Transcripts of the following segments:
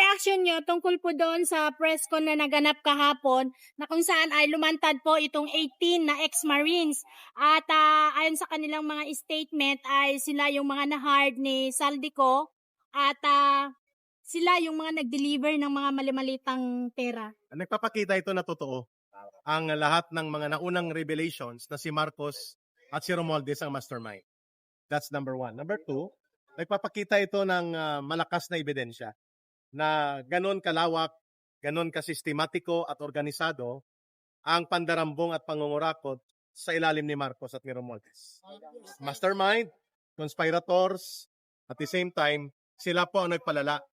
reaksyon niyo tungkol po doon sa press con na naganap kahapon na kung saan ay lumantad po itong 18 na ex-Marines at ayon sa kanilang mga statement ay sila yung mga na-hard ni Saldico at sila yung mga nag-deliver ng mga mali-malitang pera. Nagpapakita ito na totoo ang lahat ng mga naunang revelations na si Marcos at si Romualdez ang mastermind. That's number one. Number two, nagpapakita ito ng malakas na ebidensya na ganon kalawak, ganon kasistematiko at organisado ang pandarambong at pangungurakot sa ilalim ni Marcos at ni Romualdez. Mastermind, conspirators, at the same time, sila po ang nagpalala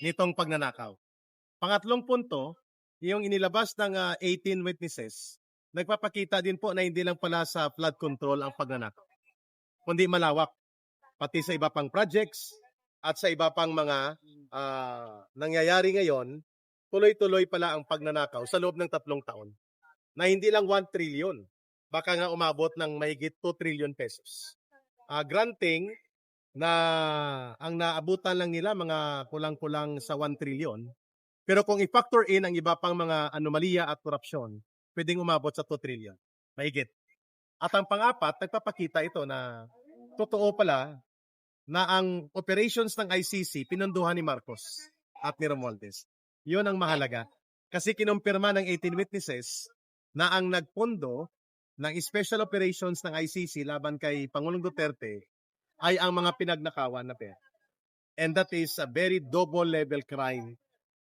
nitong pagnanakaw. Pangatlong punto, yung inilabas ng 18 witnesses, nagpapakita din po na hindi lang pala sa flood control ang pagnanakaw, kundi malawak, pati sa iba pang projects at sa iba pang mga nangyayari ngayon, tuloy-tuloy pala ang pagnanakaw sa loob ng 3 taon. Na hindi lang 1 trillion, baka nga umabot ng mahigit 2 trillion pesos. Granting na ang naabutan lang nila mga kulang-kulang sa 1 trillion, pero kung i-factor in ang iba pang mga anomalya at korupsyon, pwedeng umabot sa 2 trillion. Mahigit. At ang pang-apat, nagpapakita ito na totoo pala na ang operations ng ICC pinunduhan ni Marcos at ni Romualdez. Yun ang mahalaga. Kasi kinumpirma ng 18 witnesses na ang nagpondo ng special operations ng ICC laban kay Pangulong Duterte ay ang mga pinagnakawan na pera. And that is a very double level crime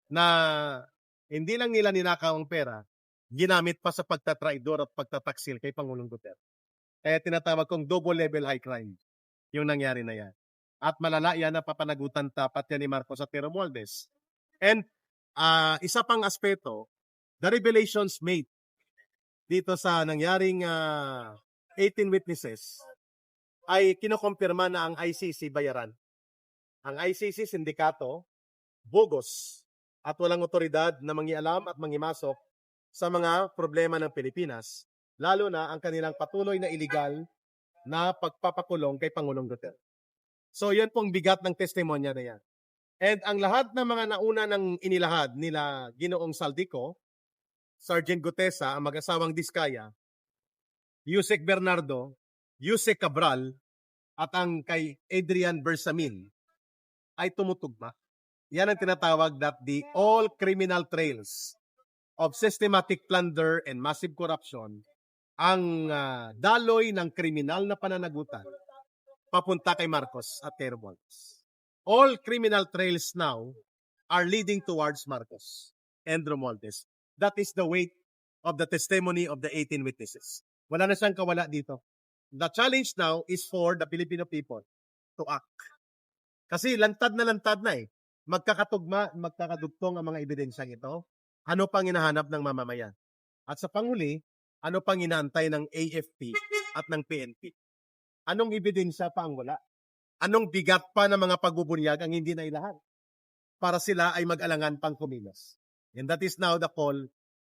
na hindi lang nila ninakaw ang pera, ginamit pa sa pagtatraidor at pagtataksil kay Pangulong Duterte. Kaya tinatawag kong double level high crime yung nangyari na yan. At malala yan na papanagutan tapat yan ni Marcos at ni Romualdez. And isa pang aspeto, the revelations made dito sa nangyaring 18 witnesses ay kinukumpirma na ang ICC bayaran. Ang ICC sindikato, bogus at walang otoridad na mangialam at mangimasok sa mga problema ng Pilipinas, lalo na ang kanilang patuloy na illegal na pagpapakulong kay Pangulong Duterte. So yan pong bigat ng testimonya na yan. And ang lahat ng mga nauna ng inilahad nila Ginoong Saldico, Sergeant Gutesa, ang mag-asawang Diskaya, Yusek Bernardo, Yusek Cabral, at ang kay Adrian Bersamin ay tumutugma. Yan ang tinatawag that the all criminal trails of systematic plunder and massive corruption ang daloy ng kriminal na pananagutan papunta kay Marcos at kay Romualdez. All criminal trails now are leading towards Marcos and Romualdez. That is the weight of the testimony of the 18 witnesses. Wala na siyang kawala dito. The challenge now is for the Filipino people to act. Kasi lantad na eh. Magkakadugtong ang mga ebidensyang ito. Ano pang hinahanap ng mamamayan? At sa panghuli, ano pang inaantay ng AFP at ng PNP? Anong ebidensya pa ang wala? Anong bigat pa ng mga pagbubunyag ang hindi nailahan? Para sila ay mag-alangan pang kumilos. And that is now the call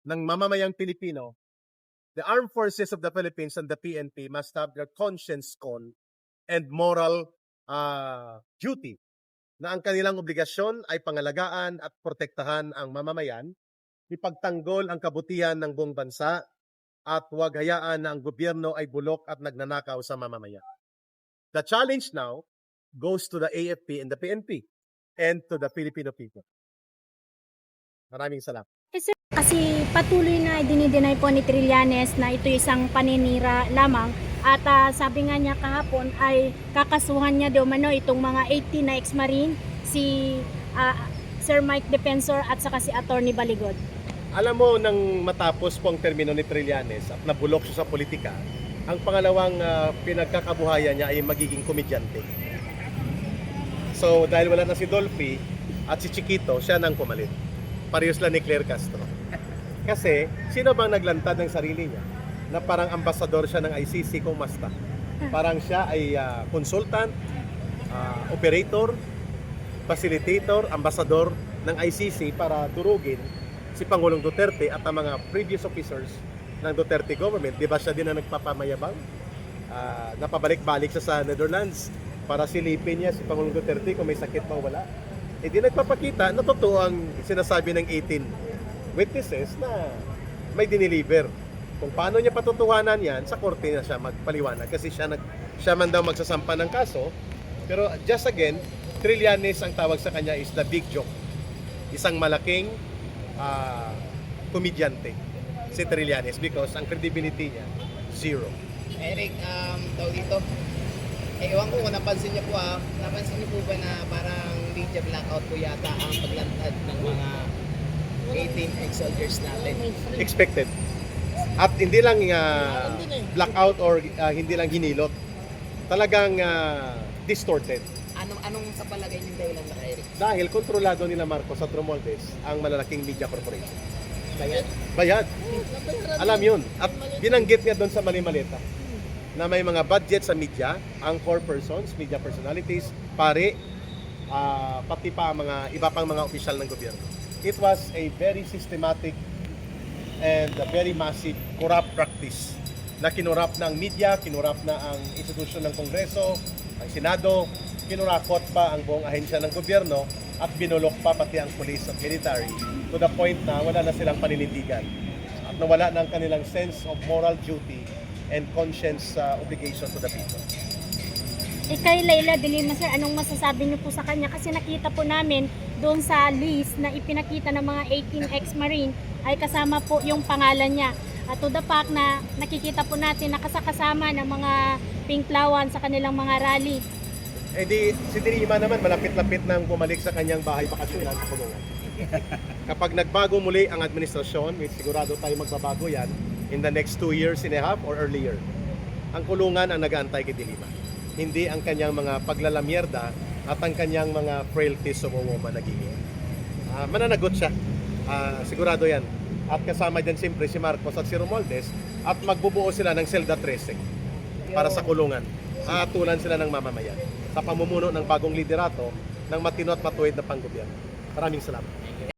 ng mamamayang Pilipino. The armed forces of the Philippines and the PNP must have their conscience call and moral duty na ang kanilang obligasyon ay pangalagaan at protektahan ang mamamayan, ipagtanggol ang kabutihan ng buong bansa, at huwag hayaan na ang gobyerno ay bulok at nagnanakaw sa mamamayan. The challenge now goes to the AFP and the PNP and to the Filipino people. Maraming salamat. Kasi patuloy na dinideny po ni Trillanes na ito isang paninira lamang at sabi nga niya kahapon ay kakasuhan niya daw mano itong mga 18 na ex-marine, si Sir Mike Defensor at saka si Attorney Baligod. Alam mo, nang matapos po ang termino ni Trillanes at nabulok siya sa politika, ang pangalawang pinagkakabuhayan niya ay magiging komedyante. So dahil wala na si Dolphy at si Chiquito, siya nang pumalit. Parehas lang ni Claire Castro. Kasi sino bang naglantad ng sarili niya na parang ambasador siya ng ICC kung masta? Parang siya ay consultant, operator, facilitator, ambasador ng ICC para durugin si Pangulong Duterte at ang mga previous officers ng Duterte government. Di ba siya din ang nagpapamayabang? Napabalik-balik siya sa Netherlands para silipin niya si Pangulong Duterte kung may sakit pa o wala. di nagpapakita na totoo ang sinasabi ng 18 witnesses na may diniliver. Kung paano niya patutuhanan yan, sa korte na siya magpaliwanag kasi siya man daw magsasampa ng kaso. Pero just again, Trillanes ang tawag sa kanya is the big joke. Isang malaking komedyante si Trillanes because ang credibility niya, zero. Eric, daw dito. Ewan ko kung napansin niyo po napansin niyo po ba na parang media blackout po yata ang paglantad ng mga 18 ex-soldiers natin? Expected. At hindi lang blackout or hindi lang hinilot. Talagang distorted. Anong sa palagay niyo dahilan na Eric? Dahil kontrolado nila Marcos at Romualdez ang malalaking media corporation. Kaya Bayad. Alam yun. At binanggit nga doon sa Malimaleta na may mga budget sa media, ang core persons, media personalities, pare, pati pa ang mga iba pang mga opisyal ng gobyerno. It was a very systematic and a very massive corrupt practice na kinurap na ang media, kinurap na ang institusyon ng Kongreso, ang Senado, kinurakot pa ang buong ahensya ng gobyerno at binulok pa pati ang police at military to the point na wala na silang paninindigan at nawala ng kanilang sense of moral duty and conscience obligation to the people. Kay Leila de Lima, sir, anong masasabi niyo po sa kanya? Kasi nakita po namin doon sa list na ipinakita ng mga 18 ex-marine ay kasama po yung pangalan niya. At to the fact na nakikita po natin nakasakasama ng mga pinklawan sa kanilang mga rally. Eh di, si Dirima naman malapit-lapit nang bumalik sa kanyang bahay bakasyonan sa kulungan. Kapag nagbago muli ang administrasyon, sigurado tayo magbabago yan in the next 2 years and a half or earlier. Ang kulungan ang nag-aantay kay Dirima. Hindi ang kanyang mga paglalamierda at ang kanyang mga frailties of a woman nagiging. Mananagot siya. Sigurado yan. At kasama dyan siyempre si Marcos at si Romualdez at magbubuo sila ng Selda 13 para sa kulungan. Tulan sila ng mamamayan sa pamumuno ng bagong liderato ng matino at matuwid na panggobyerno. Maraming salamat.